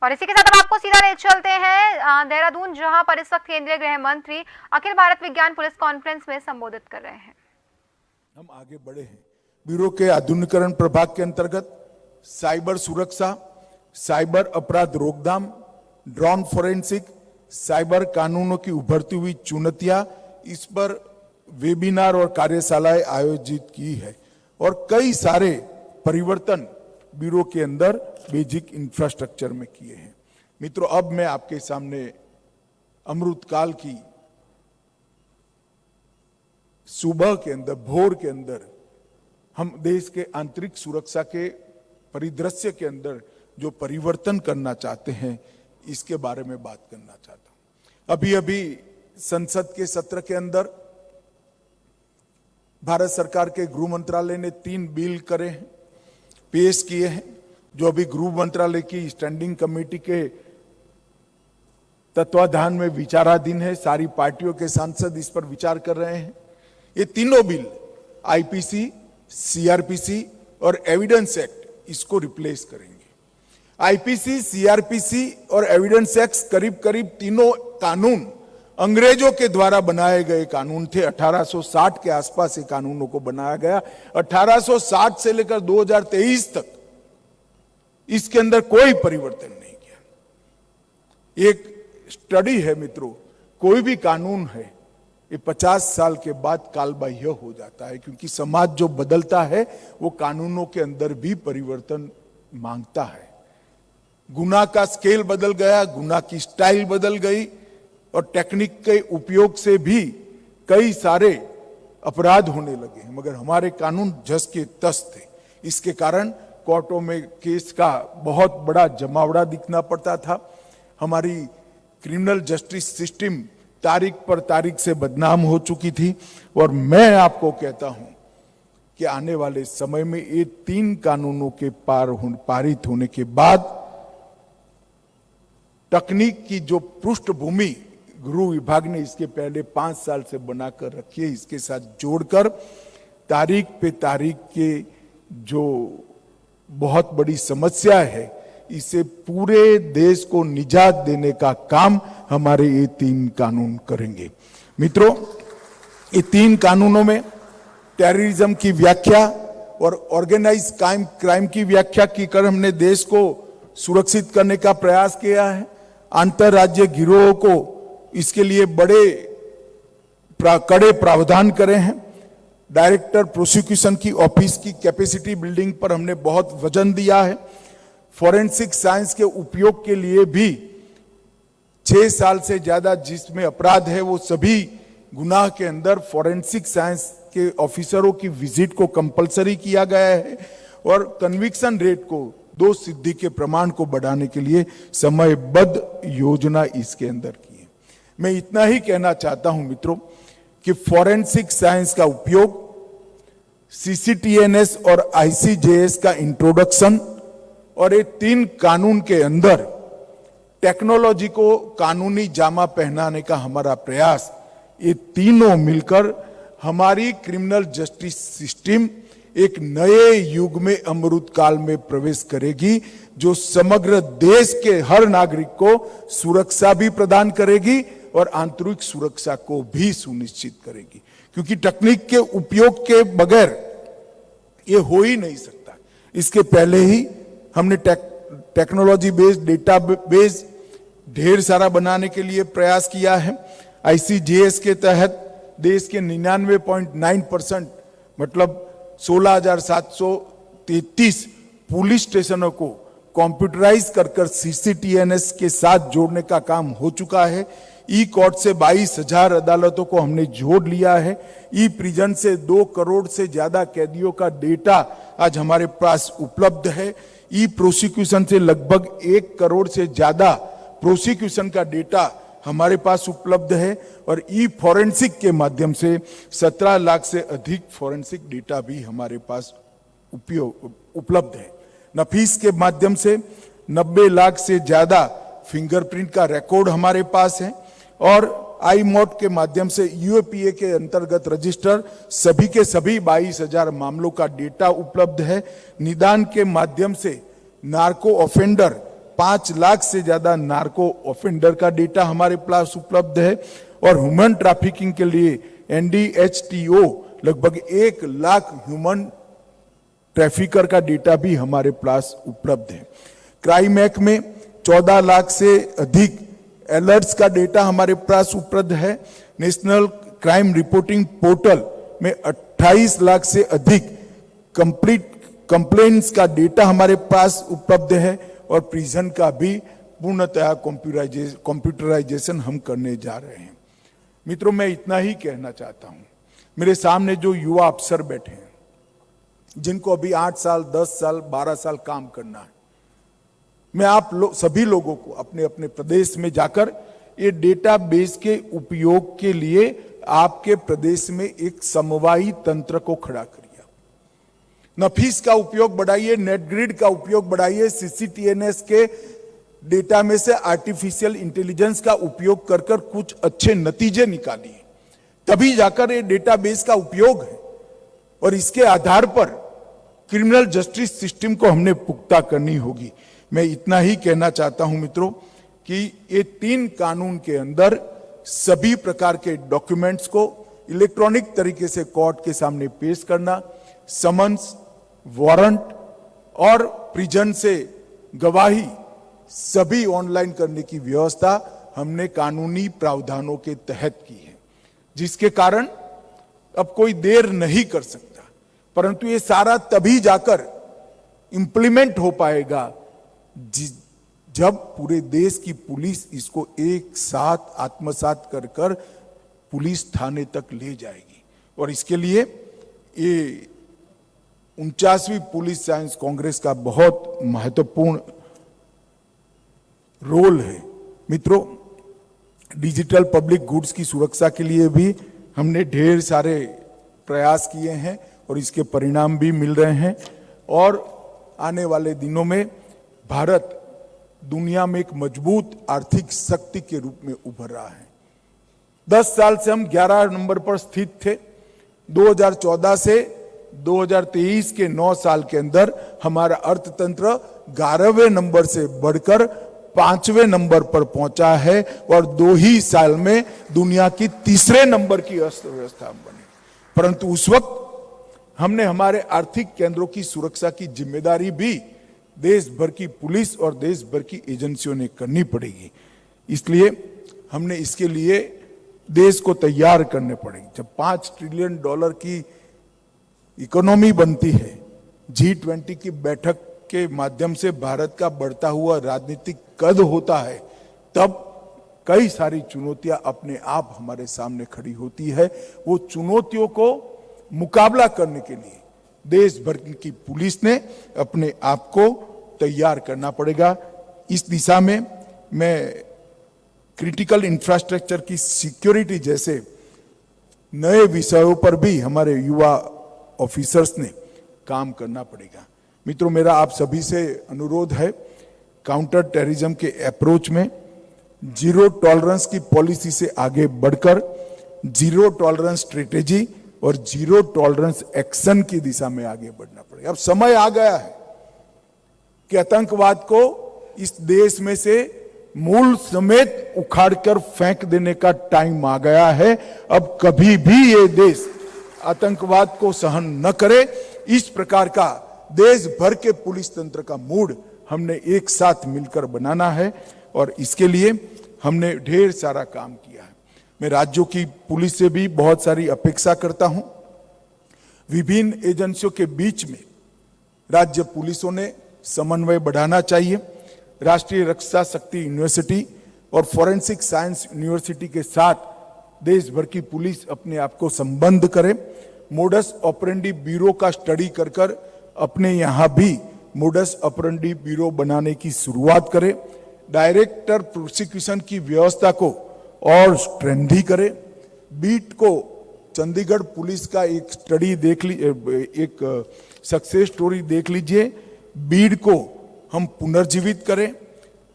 और इसी के साथ अब आपको सीधा ले चलते हैं देहरादून, जहां पर इस वक्त केंद्रीय गृह मंत्री अखिल भारत विज्ञान पुलिस कॉन्फ्रेंस में संबोधित कर रहे हैं। हम आगे बढ़े हैं। ब्यूरो के आधुनिकीकरण प्रभाग के अंतर्गत साइबर सुरक्षा, साइबर अपराध रोकथाम, ड्रोन फोरेंसिक, साइबर कानूनों की उभरती हुई चुनौतियां, इस पर वेबिनार और कार्यशालाएं आयोजित की है और कई सारे परिवर्तन ब्यूरो के अंदर बेसिक इंफ्रास्ट्रक्चर में किए हैं। मित्रों, अब मैं आपके सामने अमृतकाल की सुबह के अंदर, भोर के अंदर हम देश के आंतरिक सुरक्षा के परिदृश्य के अंदर जो परिवर्तन करना चाहते हैं, इसके बारे में बात करना चाहता हूं। अभी अभी संसद के सत्र के अंदर भारत सरकार के गृह मंत्रालय ने 3 बिल करे हैं, पेश किए हैं, जो अभी गृह मंत्रालय की स्टैंडिंग कमेटी के तत्वाधान में विचाराधीन है। सारी पार्टियों के सांसद इस पर विचार कर रहे हैं। ये तीनों बिल आईपीसी, सीआरपीसी और एविडेंस एक्ट इसको रिप्लेस करेंगे। आईपीसी, सीआरपीसी और एविडेंस एक्ट करीब करीब तीनों कानून अंग्रेजों के द्वारा बनाए गए कानून थे। 1860 के आसपास ये कानूनों को बनाया गया। 1860 से लेकर 2023 तक इसके अंदर कोई परिवर्तन नहीं किया। एक स्टडी है मित्रों, कोई भी कानून है ये 50 साल के बाद कालबाह्य हो जाता है, क्योंकि समाज जो बदलता है वो कानूनों के अंदर भी परिवर्तन मांगता है। गुनाह का स्केल बदल गया, गुनाह की स्टाइल बदल गई और टेक्निक के उपयोग से भी कई सारे अपराध होने लगे हैं, मगर हमारे कानून जस के तस थे। इसके कारण कोर्टों में केस का बहुत बड़ा जमावड़ा दिखना पड़ता था। हमारी क्रिमिनल जस्टिस सिस्टम तारीख पर तारीख से बदनाम हो चुकी थी और मैं आपको कहता हूं कि आने वाले समय में ये 3 कानूनों के पारित होने के बाद तकनीक की जो पृष्ठभूमि गृह विभाग ने इसके पहले 5 साल से बनाकर रखी है, इसके साथ जोड़कर तारीख पे तारीख के जो बहुत बड़ी समस्या है, इसे पूरे देश को निजात देने का काम हमारे ये 3 कानून करेंगे। मित्रों, ये 3 कानूनों में टेररिज्म की व्याख्या और ऑर्गेनाइज क्राइम की व्याख्या की कर हमने देश को सुरक्षित करने का प्रयास किया है। अंतरराज्य गिरोह को इसके लिए बड़े कड़े प्रावधान करे हैं। डायरेक्टर प्रोसिक्यूशन की ऑफिस की कैपेसिटी बिल्डिंग पर हमने बहुत वजन दिया है। फॉरेंसिक साइंस के उपयोग के लिए भी 6 साल से ज्यादा जिसमें अपराध है वो सभी गुनाह के अंदर फॉरेंसिक साइंस के ऑफिसरों की विजिट को कंपलसरी किया गया है और कन्विक्शन रेट को, दोष सिद्धि के प्रमाण को बढ़ाने के लिए समयबद्ध योजना इसके अंदर की है। मैं इतना ही कहना चाहता हूं मित्रों कि फॉरेंसिक साइंस का उपयोग, सीसीटीएनएस और आईसीजेएस का इंट्रोडक्शन और ये 3 कानून के अंदर टेक्नोलॉजी को कानूनी जामा पहनाने का हमारा प्रयास, ये तीनों मिलकर हमारी क्रिमिनल जस्टिस सिस्टम एक नए युग में अमृतकाल में प्रवेश करेगी, जो समग्र देश के हर नागरिक को सुरक्षा भी प्रदान करेगी और आंतरिक सुरक्षा को भी सुनिश्चित करेगी। क्योंकि तकनीक के उपयोग के बगैर ये हो ही नहीं सकता। इसके पहले ही हमने टेक्नोलॉजी बेस्ड डेटा बेस ढेर सारा बनाने के लिए प्रयास किया है। आईसीजेएस के तहत देश के 99.9% मतलब 16,733 पुलिस स्टेशनों को कंप्यूटराइज कर सीसीटीएनएस के साथ जोड़ने का काम हो चुका है। ई कोर्ट से 22,000 अदालतों को हमने जोड़ लिया है। ई प्रिजन से 2 करोड़ से ज्यादा कैदियों का डेटा आज हमारे पास उपलब्ध है। ई प्रोसिक्यूशन से लगभग 1 करोड़ से ज्यादा प्रोसिक्यूशन का डेटा हमारे पास उपलब्ध है और ई फॉरेंसिक के माध्यम से 17 लाख से अधिक फॉरेंसिक डेटा भी हमारे पास उपलब्ध है। नफीस के माध्यम से 90 लाख से ज्यादा फिंगरप्रिंट का रिकॉर्ड हमारे पास है और आई मोड के माध्यम से यूएपीए के अंतर्गत रजिस्टर सभी के सभी 22,000 मामलों का डेटा उपलब्ध है। निदान के माध्यम से नार्को ऑफेंडर 5 लाख से ज्यादा नार्को ऑफेंडर का डेटा हमारे पास उपलब्ध है और ह्यूमन ट्रैफिकिंग के लिए NDHTO लगभग 1 लाख ह्यूमन ट्रैफिकर का डेटा भी हमारे पास उपलब्ध है। क्राइम एक्ट में 14 लाख से अधिक अलर्ट्स का डेटा हमारे पास उपलब्ध है। नेशनल क्राइम रिपोर्टिंग पोर्टल में 28 लाख से अधिक कंप्लेंट्स का डेटा हमारे पास उपलब्ध है और प्रिजन का भी पूर्णतः कंप्यूटराइजेशन हम करने जा रहे हैं। मित्रों, मैं इतना ही कहना चाहता हूं। मेरे सामने जो युवा अफसर बैठे हैं, जिनको अभी 8 साल, 10 साल, 12 साल काम करना है, मैं आप सभी लोगों को अपने अपने प्रदेश में जाकर ये डेटाबेस के उपयोग के लिए आपके प्रदेश में एक समवायी तंत्र को खड़ा करिए। नफीस का उपयोग बढ़ाइए, नेटग्रिड का उपयोग बढ़ाइए, CCTNS के डेटा में से आर्टिफिशियल इंटेलिजेंस का उपयोग कर कर कुछ अच्छे नतीजे निकालिए, तभी जाकर ये डेटाबेस का उपयोग है और इसके आधार पर क्रिमिनल जस्टिस सिस्टम को हमने पुख्ता करनी होगी। मैं इतना ही कहना चाहता हूं मित्रों कि ये 3 कानून के अंदर सभी प्रकार के डॉक्यूमेंट्स को इलेक्ट्रॉनिक तरीके से कोर्ट के सामने पेश करना, समन्स, वारंट और प्रिजन से गवाही सभी ऑनलाइन करने की व्यवस्था हमने कानूनी प्रावधानों के तहत की है, जिसके कारण अब कोई देर नहीं कर सकता। परंतु ये सारा तभी जाकर इंप्लीमेंट हो पाएगा जब पूरे देश की पुलिस इसको एक साथ आत्मसात कर कर पुलिस थाने तक ले जाएगी। और इसके लिए ये 49वीं पुलिस साइंस कांग्रेस का बहुत महत्वपूर्ण रोल है। मित्रों, डिजिटल पब्लिक गुड्स की सुरक्षा के लिए भी हमने ढेर सारे प्रयास किए हैं और इसके परिणाम भी मिल रहे हैं और आने वाले दिनों में भारत दुनिया में एक मजबूत आर्थिक शक्ति के रूप में उभर रहा है। 10 साल से हम 11 नंबर पर स्थित थे। 2014 से 2023 के 9 साल के अंदर हमारा अर्थतंत्र 11वें नंबर से बढ़कर 5वें नंबर पर पहुंचा है और 2 ही साल में दुनिया की 3रे नंबर की अर्थव्यवस्था बनी। परंतु उस वक्त हमने हमारे आर्थिक केंद्रों की सुरक्षा की जिम्मेदारी भी देश भर की पुलिस और देश भर की एजेंसियों ने करनी पड़ेगी। इसलिए हमने इसके लिए देश को तैयार करने पड़ेगी। जब $5 ट्रिलियन की इकोनॉमी बनती है, G20 की बैठक के माध्यम से भारत का बढ़ता हुआ राजनीतिक कद होता है, तब कई सारी चुनौतियां अपने आप हमारे सामने खड़ी होती है। वो चुनौतियों को मुकाबला करने के लिए देश भर की पुलिस ने अपने आप को तैयार करना पड़ेगा। इस दिशा में मैं क्रिटिकल इंफ्रास्ट्रक्चर की सिक्योरिटी जैसे नए विषयों पर भी हमारे युवा ऑफिसर्स ने काम करना पड़ेगा। मित्रों, मेरा आप सभी से अनुरोध है, काउंटर टेररिज्म के अप्रोच में जीरो टॉलरेंस की पॉलिसी से आगे बढ़कर जीरो टॉलरेंस स्ट्रेटेजी और जीरो टॉलरेंस एक्शन की दिशा में आगे बढ़ना पड़ेगा। अब समय आ गया है कि आतंकवाद को इस देश में से मूल समेत उखाड़कर फेंक देने का टाइम आ गया है। अब कभी भी ये देश आतंकवाद को सहन न करे, इस प्रकार का देश भर के पुलिस तंत्र का मूड हमने एक साथ मिलकर बनाना है और इसके लिए हमने ढेर सारा काम किया है। मैं राज्यों की पुलिस से भी बहुत सारी अपेक्षा करता हूं। विभिन्न एजेंसियों के बीच में राज्य पुलिसों ने समन्वय बढ़ाना चाहिए। राष्ट्रीय रक्षा शक्ति यूनिवर्सिटी और फॉरेंसिक साइंस यूनिवर्सिटी के साथ देश भर की पुलिस अपने आप को संबंध करे। मोडस ऑपरेंडी ब्यूरो का स्टडी कर कर अपने यहां भी मोडस ऑपरेंडी ब्यूरो बनाने की शुरुआत करे। डायरेक्टर प्रोसिक्यूशन की व्यवस्था को और स्ट्रेंथी करे। बीट को चंडीगढ़ पुलिस का एक स्टडी देख लीजिए, एक सक्सेस स्टोरी देख लीजिए। बीट को हम पुनर्जीवित करें,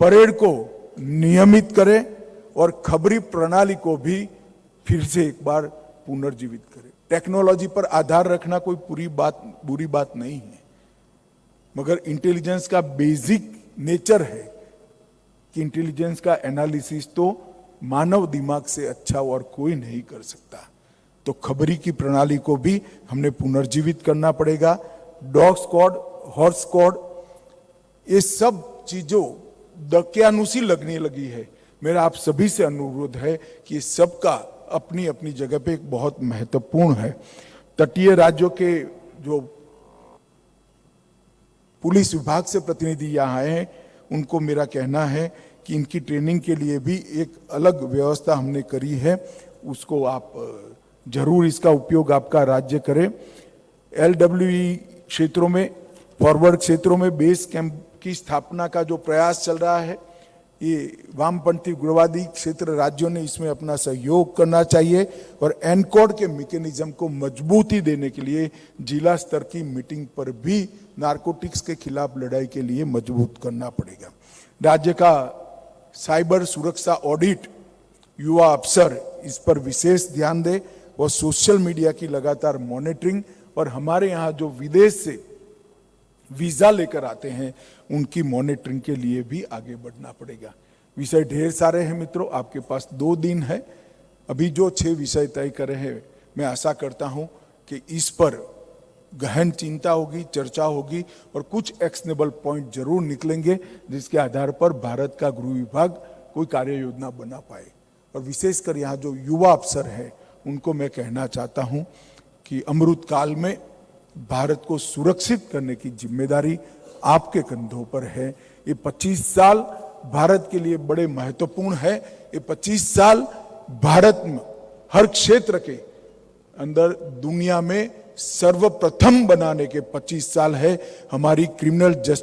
परेड को नियमित करें और खबरी प्रणाली को भी फिर से एक बार पुनर्जीवित करें। टेक्नोलॉजी पर आधार रखना कोई बुरी बात नहीं है, मगर इंटेलिजेंस का बेसिक नेचर है कि इंटेलिजेंस का एनालिसिस तो मानव दिमाग से अच्छा और कोई नहीं कर सकता। तो खबरी की प्रणाली को भी हमने पुनर्जीवित करना पड़ेगा। डॉग स्क्वाड, हॉर्स स्क्वाड, ये सब चीजों दकियानुसी लगने लगी है। मेरा आप सभी से अनुरोध है कि सबका अपनी अपनी जगह पे एक बहुत महत्वपूर्ण है। तटीय राज्यों के जो पुलिस विभाग से प्रतिनिधि यहाँ आए हैं, उनको मेरा कहना है कि इनकी ट्रेनिंग के लिए भी एक अलग व्यवस्था हमने करी है, उसको आप जरूर इसका उपयोग आपका राज्य करे। LWE क्षेत्रों में, फॉरवर्ड क्षेत्रों में बेस कैंप की स्थापना का जो प्रयास चल रहा है, ये वामपंथी उग्रवादी क्षेत्र राज्यों ने इसमें अपना सहयोग करना चाहिए और एनकोड के मैकेनिज्म को मजबूती देने के लिए जिला स्तर की मीटिंग पर भी नारकोटिक्स के खिलाफ लड़ाई के लिए मजबूत करना पड़ेगा। राज्य का साइबर सुरक्षा ऑडिट, युवा अफसर इस पर विशेष ध्यान दे और सोशल मीडिया की लगातार मॉनिटरिंग, और हमारे यहाँ जो विदेश से वीजा लेकर आते हैं उनकी मॉनिटरिंग के लिए भी आगे बढ़ना पड़ेगा। विषय ढेर सारे हैं मित्रों, आपके पास 2 दिन है। अभी जो 6 विषय तय करे हैं, मैं आशा करता हूं कि इस पर गहन चिंता होगी, चर्चा होगी और कुछ एक्शनेबल पॉइंट जरूर निकलेंगे जिसके आधार पर भारत का गृह विभाग कोई कार्य योजना बना पाए। और विशेषकर यहाँ जो युवा अफसर हैं उनको मैं कहना चाहता हूं कि अमृत काल में भारत को सुरक्षित करने की जिम्मेदारी आपके कंधों पर है। ये 25 साल भारत के लिए बड़े महत्वपूर्ण है। ये 25 साल भारत में हर क्षेत्र के अंदर दुनिया में सर्वप्रथम बनाने के 25 साल है। हमारी क्रिमिनल जस्टिस